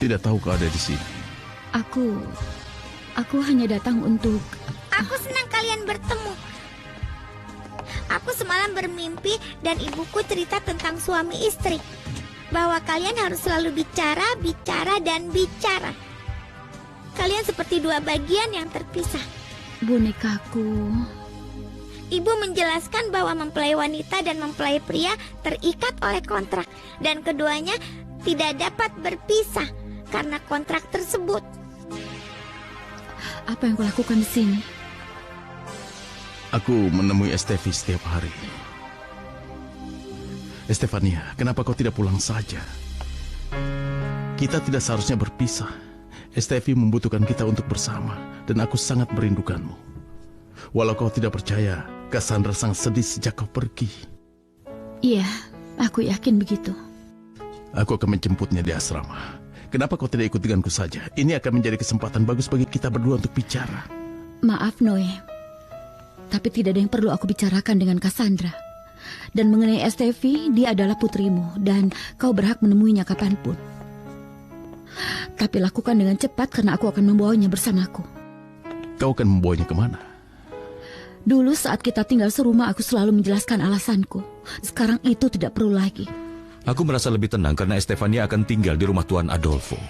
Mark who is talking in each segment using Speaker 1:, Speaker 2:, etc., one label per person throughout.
Speaker 1: Tidak tahu kau ada di sini.
Speaker 2: Aku hanya datang untuk...
Speaker 3: Aku senang kalian bertemu. Aku semalam bermimpi dan ibuku cerita tentang suami istri. Bahwa kalian harus selalu bicara, dan bicara. Kalian seperti dua bagian yang terpisah.
Speaker 2: Bonekaku.
Speaker 3: Ibu menjelaskan bahwa mempelai wanita dan mempelai pria terikat oleh kontrak. Dan keduanya tidak dapat berpisah karena kontrak tersebut.
Speaker 2: Apa yang kau lakukan di sini?
Speaker 1: Aku menemui Estefi setiap hari. Estefania, kenapa kau tidak pulang saja? Kita tidak seharusnya berpisah. Estefi membutuhkan kita untuk bersama, dan aku sangat merindukanmu. Walau kau tidak percaya, Cassandra sangat sedih sejak kau pergi.
Speaker 2: Iya, aku yakin begitu.
Speaker 1: Aku akan menjemputnya di asrama. Kenapa kau tidak ikut denganku saja? Ini akan menjadi kesempatan bagus bagi kita berdua untuk bicara.
Speaker 2: Maaf, Noe. Tapi tidak ada yang perlu aku bicarakan dengan Cassandra. Dan mengenai Estefi, dia adalah putrimu dan kau berhak menemuinya kapanpun. Tapi lakukan dengan cepat karena aku akan membawanya bersamaku.
Speaker 1: Kau akan membawanya kemana?
Speaker 2: Dulu saat kita tinggal serumah aku selalu menjelaskan alasanku. Sekarang itu tidak perlu lagi.
Speaker 4: Aku merasa lebih tenang karena Estefania akan tinggal di rumah Tuan Adolfo.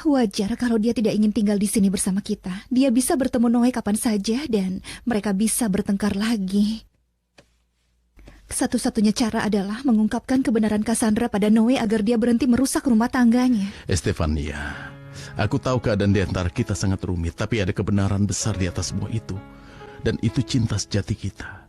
Speaker 5: Wajar kalau dia tidak ingin tinggal di sini bersama kita. Dia bisa bertemu Noe kapan saja dan mereka bisa bertengkar lagi. Satu-satunya cara adalah mengungkapkan kebenaran Cassandra pada Noe agar dia berhenti merusak rumah tangganya.
Speaker 1: Estefania, aku tahu keadaan di antara kita sangat rumit, tapi ada kebenaran besar di atas semua itu. Dan itu cinta sejati kita.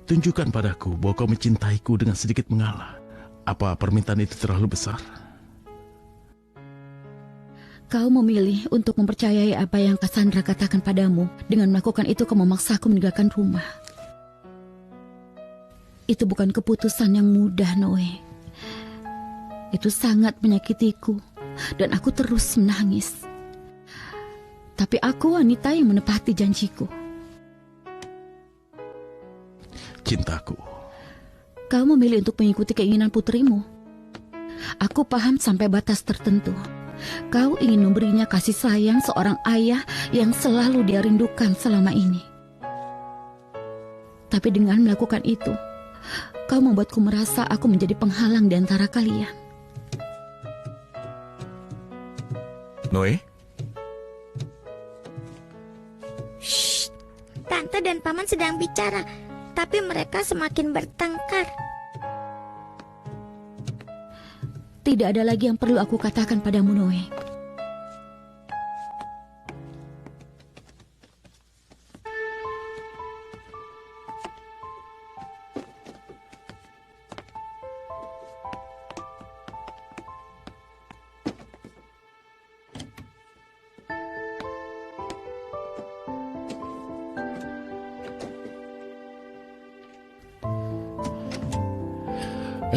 Speaker 1: Tunjukkan padaku bahwa kau mencintaiku dengan sedikit mengalah. Apa permintaan itu terlalu besar?
Speaker 2: Kau memilih untuk mempercayai apa yang Cassandra katakan padamu. Dengan melakukan itu kau memaksaku meninggalkan rumah. Itu bukan keputusan yang mudah, Noe. Itu sangat menyakitiku. Dan aku terus menangis. Tapi aku wanita yang menepati janjiku.
Speaker 1: Cintaku.
Speaker 2: Kau memilih untuk mengikuti keinginan putrimu. Aku paham sampai batas tertentu. Kau ingin memberinya kasih sayang seorang ayah yang selalu dia rindukan selama ini. Tapi dengan melakukan itu, kau membuatku merasa aku menjadi penghalang di antara kalian.
Speaker 4: Noe?
Speaker 3: Shh, Tante dan Paman sedang bicara. Tapi mereka semakin bertengkar.
Speaker 2: Tidak ada lagi yang perlu aku katakan padamu, Noe.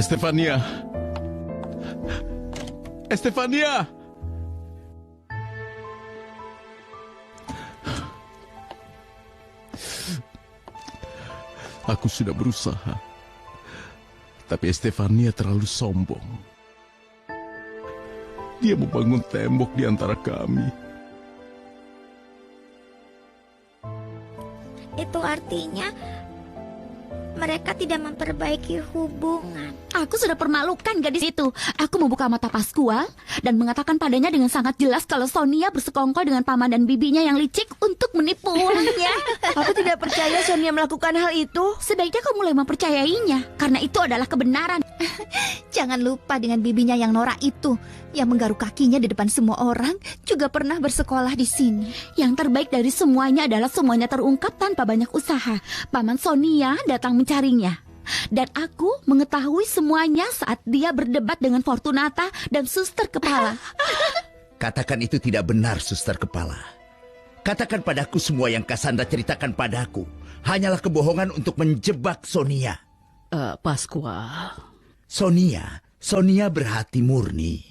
Speaker 1: Estefania! Estefania! Aku sudah berusaha. Tapi Estefania terlalu sombong. Dia membangun tembok di antara kami.
Speaker 3: Itu artinya mereka tidak memperbaiki hubungan.
Speaker 2: Aku sudah permalukan gadis itu. Aku membuka mata Pascual dan mengatakan padanya dengan sangat jelas kalau Sonia bersekongkol dengan paman dan bibinya yang licik untuk menipu orangnya.
Speaker 6: Aku tidak percaya Sonia melakukan hal itu.
Speaker 2: Sebaiknya kau mulai mempercayainya, karena itu adalah kebenaran.
Speaker 5: Jangan lupa dengan bibinya yang norak itu, yang menggaruk kakinya di depan semua orang, juga pernah bersekolah di sini.
Speaker 2: Yang terbaik dari semuanya adalah semuanya terungkap tanpa banyak usaha. Paman Sonia datang mencarinya. Dan aku mengetahui semuanya saat dia berdebat dengan Fortunata dan suster kepala.
Speaker 7: Katakan itu tidak benar, suster kepala. Katakan padaku semua yang Cassandra ceritakan padaku. Hanyalah kebohongan untuk menjebak Sonia.
Speaker 6: Pascual.
Speaker 7: Sonia berhati murni.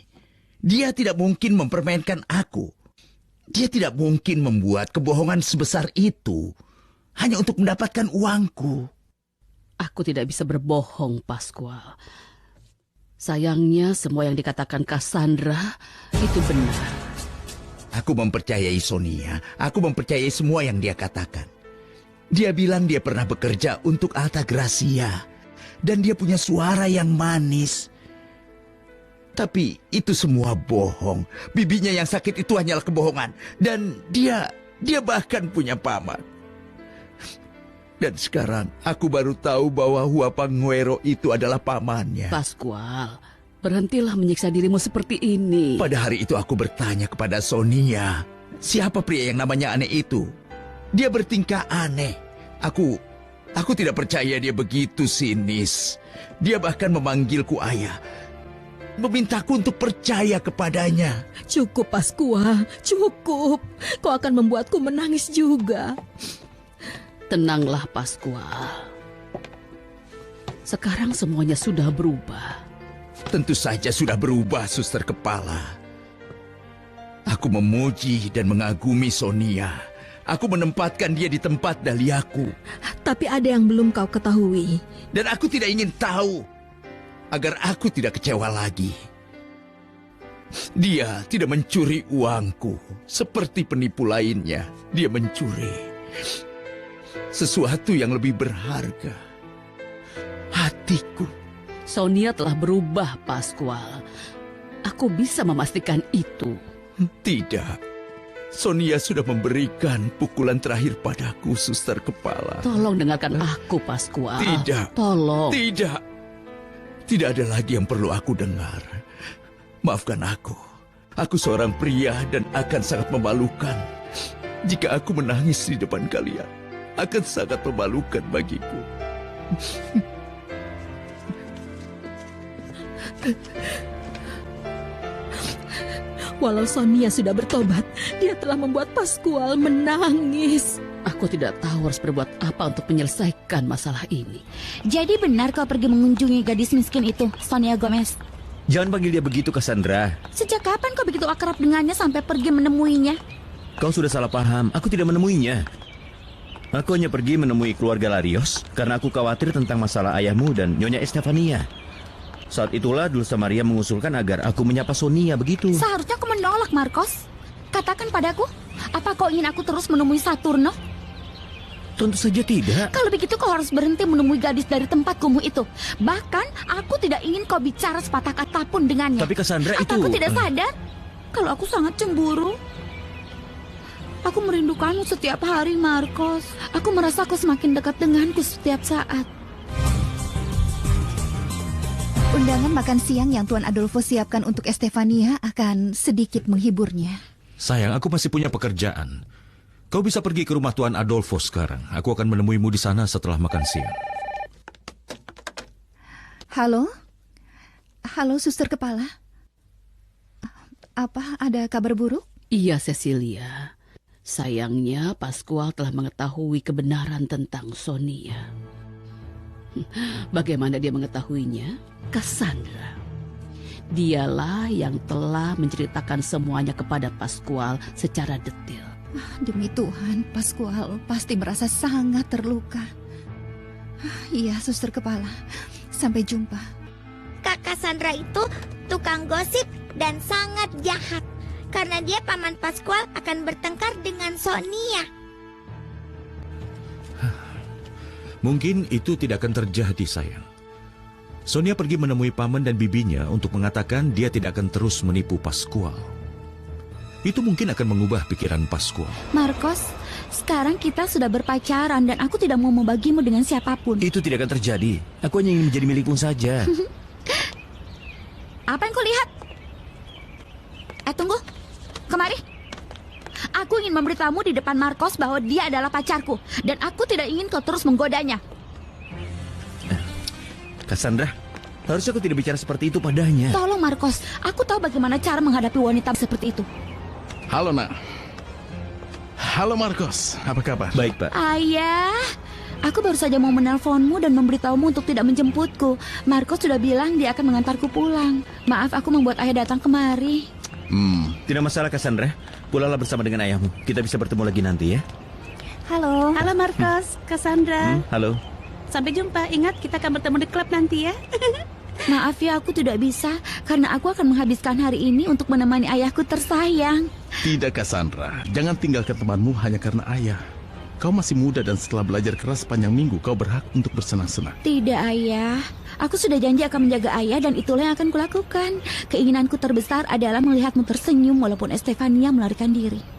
Speaker 7: Dia tidak mungkin mempermainkan aku. Dia tidak mungkin membuat kebohongan sebesar itu hanya untuk mendapatkan uangku.
Speaker 6: Aku tidak bisa berbohong, Pascual. Sayangnya semua yang dikatakan Cassandra itu benar.
Speaker 7: Aku mempercayai Sonia. Aku mempercayai semua yang dia katakan. Dia bilang dia pernah bekerja untuk Alta Gracia. Dan dia punya suara yang manis. Tapi itu semua bohong. Bibinya yang sakit itu hanyalah kebohongan. Dan dia bahkan punya paman. Dan sekarang aku baru tahu bahwa Huapanguero itu adalah pamannya.
Speaker 6: Pascual, berhentilah menyiksa dirimu seperti ini.
Speaker 7: Pada hari itu aku bertanya kepada Sonia, siapa pria yang namanya aneh itu? Dia bertingkah aneh. Aku tidak percaya dia begitu sinis. Dia bahkan memanggilku ayah. Memintaku untuk percaya kepadanya.
Speaker 8: Cukup, Pascual, cukup. Kau akan membuatku menangis juga.
Speaker 6: Tenanglah, Pascual. Sekarang semuanya sudah berubah.
Speaker 7: Tentu saja sudah berubah, suster kepala. Aku memuji dan mengagumi Sonia. Aku menempatkan dia di tempat Dahliaku.
Speaker 8: Tapi ada yang belum kau ketahui.
Speaker 7: Dan aku tidak ingin tahu, agar aku tidak kecewa lagi. Dia tidak mencuri uangku, seperti penipu lainnya. Dia mencuri sesuatu yang lebih berharga, hatiku.
Speaker 6: Sonia telah berubah, Pascual. Aku bisa memastikan itu.
Speaker 7: Tidak. Sonia sudah memberikan pukulan terakhir padaku, suster kepala.
Speaker 6: Tolong dengarkan aku, Pascual.
Speaker 7: Tidak.
Speaker 6: Tolong.
Speaker 7: Tidak. Tidak ada lagi yang perlu aku dengar. Maafkan aku. Aku seorang pria dan akan sangat memalukan. Jika aku menangis di depan kalian, akan sangat memalukan bagiku.
Speaker 8: Walau Sonia sudah bertobat, dia telah membuat Pascual menangis.
Speaker 6: Aku tidak tahu harus berbuat apa untuk menyelesaikan masalah ini.
Speaker 2: Jadi benar kau pergi mengunjungi gadis miskin itu, Sonia Gomez?
Speaker 4: Jangan panggil dia begitu, Cassandra.
Speaker 2: Sejak kapan kau begitu akrab dengannya sampai pergi menemuinya?
Speaker 4: Kau sudah salah paham. Aku tidak menemuinya. Aku hanya pergi menemui keluarga Larios karena aku khawatir tentang masalah ayahmu dan Nyonya Estefania. Saat itulah Dulce Maria mengusulkan agar aku menyapa Sonia, begitu.
Speaker 2: Seharusnya kau menolak, Marcos. Katakan padaku, apa kau ingin aku terus menemui Saturno?
Speaker 4: Tentu saja tidak.
Speaker 2: Kalau begitu kau harus berhenti menemui gadis dari tempat kumuh itu. Bahkan aku tidak ingin kau bicara sepatah kata pun dengannya.
Speaker 4: Tapi Cassandra
Speaker 2: Apa
Speaker 4: itu...
Speaker 2: aku tidak sadar kalau aku sangat cemburu? Aku merindukanmu setiap hari, Marcos. Aku merasa kau semakin dekat denganku setiap saat.
Speaker 5: Undangan makan siang yang Tuan Adolfo siapkan untuk Estefania akan sedikit menghiburnya.
Speaker 4: Sayang, aku masih punya pekerjaan. Kau bisa pergi ke rumah Tuan Adolfo sekarang. Aku akan menemuimu di sana setelah makan siang.
Speaker 5: Halo? Halo, suster kepala. Apa, ada kabar buruk?
Speaker 6: Iya, Cecilia. Sayangnya Pascual telah mengetahui kebenaran tentang Sonia. Bagaimana dia mengetahuinya? Cassandra. Dialah yang telah menceritakan semuanya kepada Pascual secara detail.
Speaker 5: Demi Tuhan, Pascual pasti merasa sangat terluka. Iya, suster kepala. Sampai jumpa.
Speaker 3: Kak Cassandra itu tukang gosip dan sangat jahat. Karena dia paman Pascual akan bertengkar dengan Sonia.
Speaker 4: Mungkin itu tidak akan terjadi, sayang. Sonia pergi menemui paman dan bibinya untuk mengatakan dia tidak akan terus menipu Pascual. Itu mungkin akan mengubah pikiran Pascual.
Speaker 2: Marcos, sekarang kita sudah berpacaran dan aku tidak mau membagimu dengan siapapun.
Speaker 4: Itu tidak akan terjadi. Aku hanya ingin menjadi milikmu saja.
Speaker 2: Apa yang kau lihat? Tunggu. Kemari. Aku ingin memberitahumu di depan Marcos bahwa dia adalah pacarku. Dan aku tidak ingin kau terus menggodanya.
Speaker 4: Cassandra, harusnya aku tidak bicara seperti itu padanya.
Speaker 2: Tolong Marcos, aku tahu bagaimana cara menghadapi wanita seperti itu.
Speaker 1: Halo, Nak. Halo, Marcos. Apa kabar?
Speaker 4: Baik, Pak.
Speaker 2: Ayah, aku baru saja mau menelponmu dan memberitahumu untuk tidak menjemputku. Marcos sudah bilang dia akan mengantarku pulang. Maaf aku membuat ayah datang kemari.
Speaker 4: Tidak masalah, Cassandra. Pulanglah bersama dengan ayahmu. Kita bisa bertemu lagi nanti, ya.
Speaker 5: Halo.
Speaker 9: Halo Marcos, Cassandra.
Speaker 4: Halo.
Speaker 9: Sampai jumpa. Ingat kita akan bertemu di klub nanti ya.
Speaker 2: Maaf ya, aku tidak bisa karena aku akan menghabiskan hari ini untuk menemani ayahku tersayang.
Speaker 1: Tidak, Cassandra. Jangan tinggalkan temanmu hanya karena ayah. Kau masih muda dan setelah belajar keras sepanjang minggu, kau berhak untuk bersenang-senang.
Speaker 2: Tidak, ayah. Aku sudah janji akan menjaga ayah dan itulah yang akan kulakukan. Keinginanku terbesar adalah melihatmu tersenyum walaupun Estefania melarikan diri.